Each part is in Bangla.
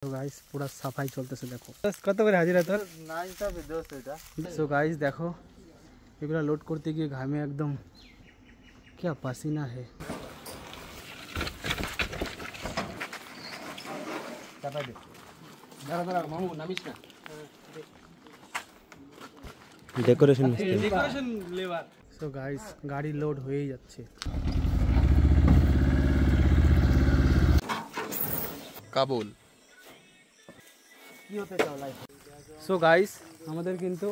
তো গাইস পুরো সাফাই চলতেছে দেখো। কত করে হাজিরা তোর? 9 এটা। সো গাইস দেখো এগুলা লোড করতে গিয়ে ঘামে একদম क्या पसीना है। Decoration labour. सो गाइस गाड़ी लोड হয়েই যাচ্ছে। কাবুল কি হতে চাও লাইফ? সো গাইস আমাদের কিন্তু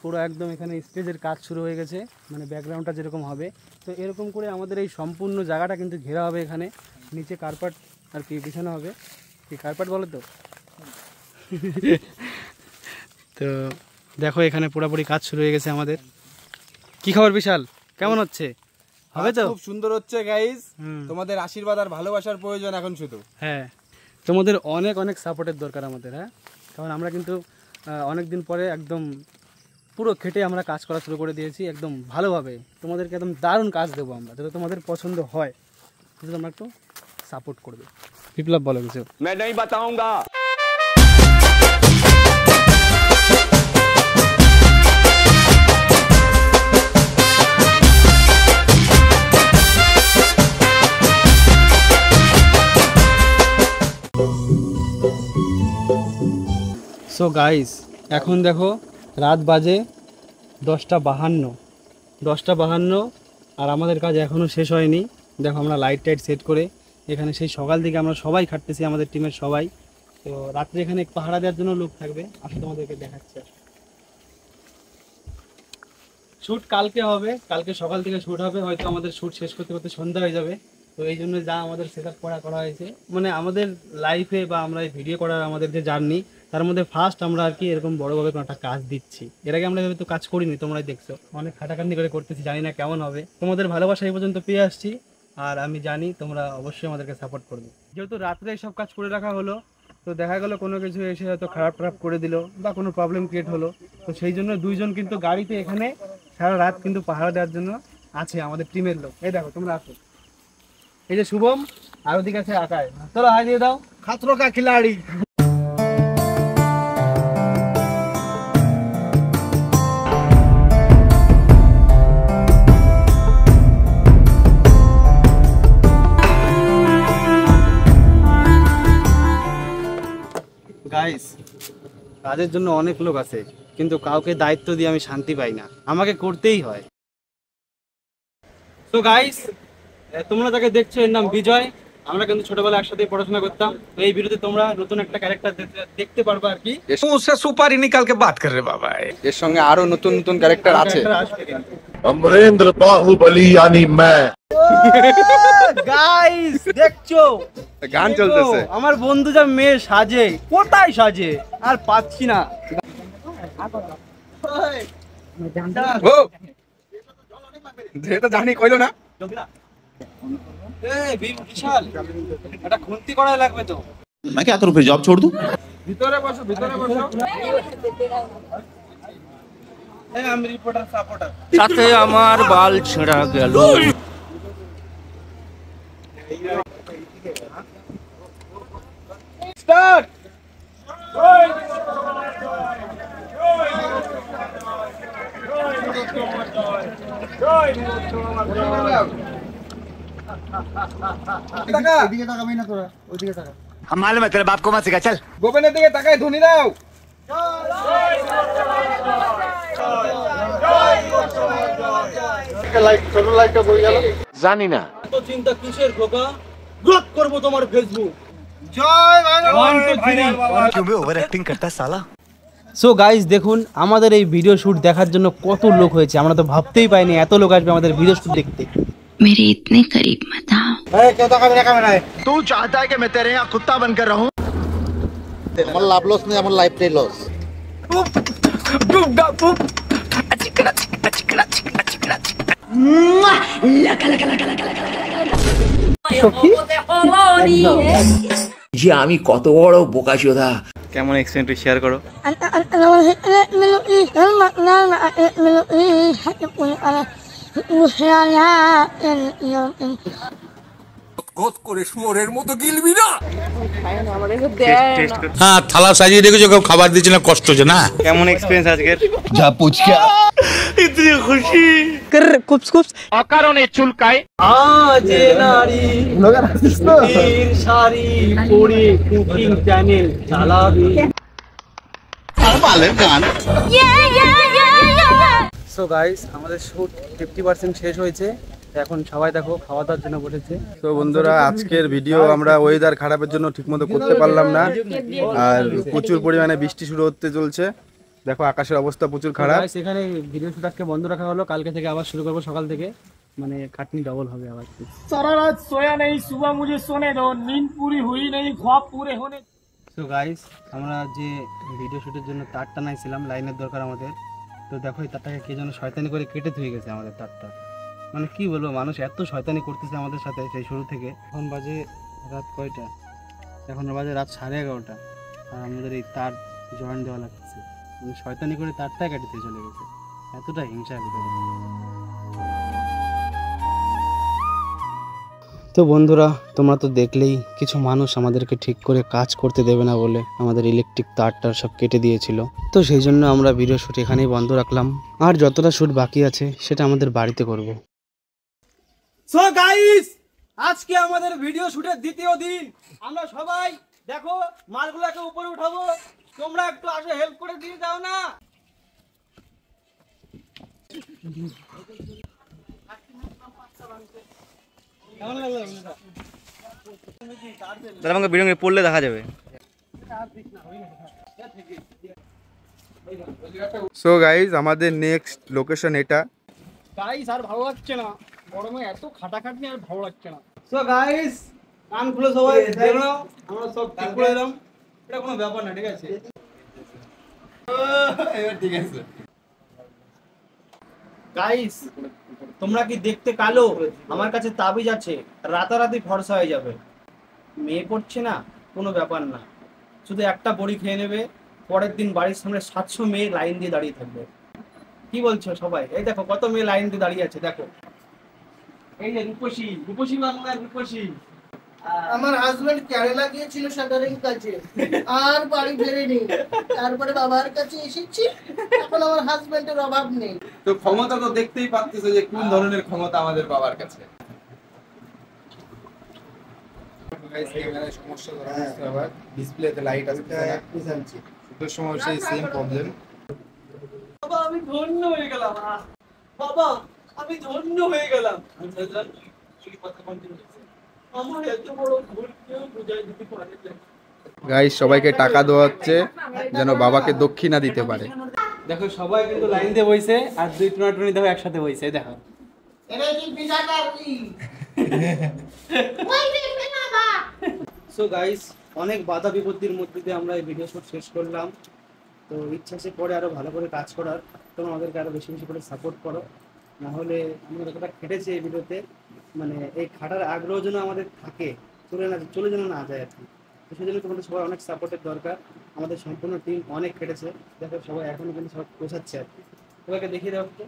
পুরো একদম এখানে স্টেজের কাজ শুরু হয়ে গেছে, মানে ব্যাকগ্রাউন্ডটা যেরকম হবে তো এরকম করে আমাদের এই সম্পূর্ণ জায়গাটা কিন্তু ঘেরা হবে। এখানে নিচে কার্পেট আর কি বিছানো হবে, কি কার্পেট বলে তো। তো দেখো এখানে পুরোপুরি কাজ শুরু হয়ে গেছে আমাদের। কি খবর বিশাল, কেমন হচ্ছে? হবে তো? খুব সুন্দর হচ্ছে গাইস, তোমাদের আশীর্বাদ আর ভালোবাসার প্রয়োজন এখন শুধু। হ্যাঁ তোমাদের অনেক অনেক সাপোর্টের দরকার আমাদের। হ্যাঁ কারণ আমরা কিন্তু অনেক দিন পরে একদম পুরো খেটে আমরা কাজ করা শুরু করে দিয়েছি একদম ভালোভাবে। তোমাদেরকে একদম দারুণ কাজ দেবো আমরা, যাতে তোমাদের পছন্দ হয় যাতে তোমরা একটু সাপোর্ট করবে। বিপ্লব বলো কিছু। मैं नहीं बताऊंगा। সো গাইস এখন দেখো রাত বাজে 10:52 আর আমাদের কাজ এখনও শেষ হয়নি। দেখো আমরা লাইট টাইট সেট করে এখানে সেই সকাল থেকে আমরা সবাই খাটতেছি, আমাদের টিমের সবাই। তো রাত্রে এখানে পাহারা দেওয়ার জন্য লোক থাকবে, আসলে তোমাদেরকে দেখাচ্ছে। শ্যুট কালকে হবে, কালকে সকাল থেকে শ্যুট হবে, হয়তো আমাদের শ্যুট শেষ করতে করতে সন্ধ্যা হয়ে যাবে। তো এই জন্য যা আমাদের সেট আপ করা হয়েছে, মানে আমাদের লাইফে বা আমরা এই ভিডিও করার আমাদের যে জার্নি তার মধ্যে ফার্স্ট আমরা আর কি এরকম বড়োভাবে কোনো একটা কাজ দিচ্ছি। এর আগে আমরা এভাবে তো কাজ করিনি, তোমরাই দেখছো অনেক খাটাখাটনি করে করতেছি, জানি না কেমন হবে। তোমাদের ভালোবাসা এই পর্যন্ত পেয়ে আসছি আর আমি জানি তোমরা অবশ্যই আমাদেরকে সাপোর্ট করবে। যেহেতু রাত্রে সব কাজ করে রাখা হলো, তো দেখা গেলো কোনো কিছু এসে হয়তো খারাপ করে দিল বা কোনো প্রবলেম ক্রিয়েট হলো, তো সেই জন্য দুইজন কিন্তু গাড়িতে এখানে সারা রাত কিন্তু পাহারা দেওয়ার জন্য আছে আমাদের টিমের লোক। এই দেখো তোমরা আসো, এই যে শুভম আর ওদিকে আছে আকাশ। চলো হাই দিয়ে দাও, খাতরো কা খিলাড়ি। গাইস কাজের জন্য অনেক লোক আছে, কিন্তু কাউকে দায়িত্ব দিয়ে আমি শান্তি পাই না, আমাকে করতেই হয়। তো গাইস তোমরা যাকে দেখছো এর নাম বিজয়, আমরা কিন্তু ছোটবেলায় একসাথে পড়াশোনা করতাম। তো এই ভিডিওতে তোমরা নতুন একটা ক্যারেক্টার দেখতে পারবে আর কি। उससे सुपारी निकाल के बात कर रहे बाबा। এর সঙ্গে আরো নতুন নতুন ক্যারেক্টার আছে। अमरेंद्र बाहुबली यानी मैं। গাইস দেখছো গান চলতেছে। আমার বন্ধু যা মেয়ে সাজে, কোথায় সাজে আর পাচ্ছি না। ও যেটা জানি কইলো না। বিশাল একটা খুন্তি করা লাগবে তো। मैं क्या करूं फिर, जॉब छोड़ दूं? ভিতরে বসো, ভিতরে বসো। আমি রিপোর্টার সাপোর্টার। साथे আমার বাল ছেঁড়া গেল। স্টার্ট। এদিকে তাকাবি না তোরা, ওইদিকে তাকা। हम मालूम है तेरे बाप को मत सिखा, चल। গোপনের দিকে তাকায় ধ্বনি দাও। জানি না এত চিন্তা কিসের খোকা? ব্লক করব তোমার ফেসবুক। জয় ভাই। क्यों बे ओवर एक्टिंग करता है साला। সো গাইস দেখুন আমাদের এই ভিডিও শুট দেখার জন্য কত লোক হয়েছে, আমরা তো ভাবতেই পাইনি এত লোক আসবে আমাদের ভিডিও শুট দেখতে। मेरे इतने करीब मत आओ। এই কেউ তাকাবি না ক্যামেরায়। तू चाहता है कि मैं तेरे यहाँ कुत्ता बनकर रहूं? আমার লাভ লস নেই, আমার লাইফটাই লস। যে আমি কত বড় বোকাচোদা। কেমন এক্সপেরিয়েন্স শেয়ার করো। হ্যাঁ থালা সাজিয়ে রেখেছো, কেউ খাবার দিচ্ছে না, কষ্ট হচ্ছে না? কেমন এক্সপেরিয়েন্স আজকের? जा पूछ क्या অকারণে চুলকায় আজ নারী বীর শাড়ি পরে কুকিং চ্যানেল চালাবে। সো গাইস, আমাদের শুট 50% শেষ হয়েছে। এখন সবাই দেখো খাওয়া দাওয়ার জন্য বসেছে। তো বন্ধুরা, আজকের ভিডিও আমরা ওয়েদার খারাপের জন্য ঠিকমতো করতে পারলাম না, আর প্রচুর পরিমাণে বৃষ্টি শুরু হতে চলছে। দেখো আকাশের অবস্থা প্রচুর খারাপ। গাইস, এখানে ভিডিও শুট আজকে বন্ধ রাখা হলো, কালকে থেকে আবার শুরু করবো সকাল থেকে, মানে খাটনি ডবল হবে আবার। সারা রাত সোয়া নেই, সুবহ মুঝে সোনে দো, নীंद पूरी हुई नहीं, ख्वाब पूरे होने। সো গাইস, আমরা যে ভিডিও শুটের জন্য তার টানাইছিলাম, লাইনের দরকার আমাদের, তো দেখো এই তারটাকে কে যেন শয়তানি করে কেটে ধুয়ে গেছে আমাদের তারটা। মানে কি বলবো, মানুষ এত শয়তানি করতেছে আমাদের সাথে সেই শুরু থেকে। এখন বাজে রাত কয়টা? এখন বাজে রাত 11:30, আর আমাদের এই তার জয়েন দেওয়া লাগতেছে। মানে শয়তানি করে তারটা কেটে দিয়ে চলে গেছে, এতটা হিংসা ভিতরে। তো বন্ধুরা, তোমরা তো দেখলেই কিছু মানুষ আমাদেরকে ঠিক করে কাজ করতে দেবে না বলে আমাদের ইলেকট্রিক তারটা সব কেটে দিয়েছিল। তো সেই জন্য আমরা ভিডিও শুট এখানেই বন্ধ রাখলাম, আর যতটা শুট বাকি আছে সেটা আমাদের বাড়িতে করব। সো গাইস, আজকে আমাদের ভিডিও শুটের দ্বিতীয় দিন। আমরা সবাই দেখো মালগুলোকে উপরে উঠাবো, তোমরা একটু আসে হেল্প করে দিয়ে দাও না। আমাকে ভিডিও পড়লে দেখা যাবে। সো গাইস, আমাদের নেক্সট লোকেশন এটা। গাইস, আর ভালো লাগছে না, গরমে এত খাটাখাটনি আর ভালো লাগছে না। সো গাইস, কান খুলে সবাই দেখো, আমরা সব ঠিক করে দিলাম, এটা কোনো ব্যাপার না, ঠিক আছে? এবার ঠিক আছে। গাইস, তোমরা কি দেখতে কালো? আমার কাছে তাবিজ আছে, রাতারাতি ফর্সা হয়ে যাবে। মেয়ে পড়ছে না, কোনো ব্যাপার না, শুধু একটা বড়ি খেয়ে নেবে, পরের দিন বাড়ির সামনে 700 মেয়ে লাইন দিয়ে দাঁড়িয়ে থাকবে। কি বলছো সবাই? এই দেখো কত মেয়ে লাইন দিয়ে দাঁড়িয়ে আছে, দেখো। এই যে রূপসী, রূপসী বাংলার রূপসী। আমার হাজবেন্ড কেরালা গিয়েছিল শাটারিং কাজে, আর বাড়ি ফেরেনি। তারপরে বাবার কাছে এসেছি, এখন আমার হাজবেন্ডের অভাব নেই। তো ক্ষমতা তো দেখতেই পাচ্ছিস যে কোন ধরনের ক্ষমতা আমাদের বাবার কাছে। গাইস, ক্যামেরায় সমস্যা ধরা দিচ্ছে, আবার ডিসপ্লেতে লাইট আসছে না, শুটের সময় সেই সেম প্রবলেম। বাবা, আমি ধন্য হয়ে গেলাম। বাবা, আমি ধন্য হয়ে গেলাম। আমার এত বড় ভুল কেউ বুঝাই দিতে পারে না। গাইস, সবাইকে টাকা দেওয়া হচ্ছে যেন বাবাকে দক্ষিণা দিতে পারে। দেখো সবাই কিন্তু লাইন দিয়ে বইছে, আর দুই টুনাটুনি দেখো একসাথে বইছে, দেখো। এটা কি বিজাকারি? সো গাইস, অনেক বাধা বিপত্তির মধ্যে দিয়ে আমরা এই ভিডিও শুট শেষ করলাম। তো ইচ্ছা সে করে আরো ভালো করে কাজ করার, তোমরা আমাদেরকে আরো বেশি বেশি করে সাপোর্ট করো, না হলে আমরা যতটা খেটেছি এই ভিডিওতে, মানে এই খাটার আগ্রহ যেন আমাদের থাকে, চলে যেন না যায় আর কি। তো সেই জন্য তোমাদের সবার অনেক সাপোর্টের দরকার। আমাদের সম্পূর্ণ টিম অনেক খেটেছে, দেখো সবাই এখনো কিন্তু সব পৌঁছাচ্ছে আর কি। সবাইকে দেখিয়ে দেওয়া হচ্ছে।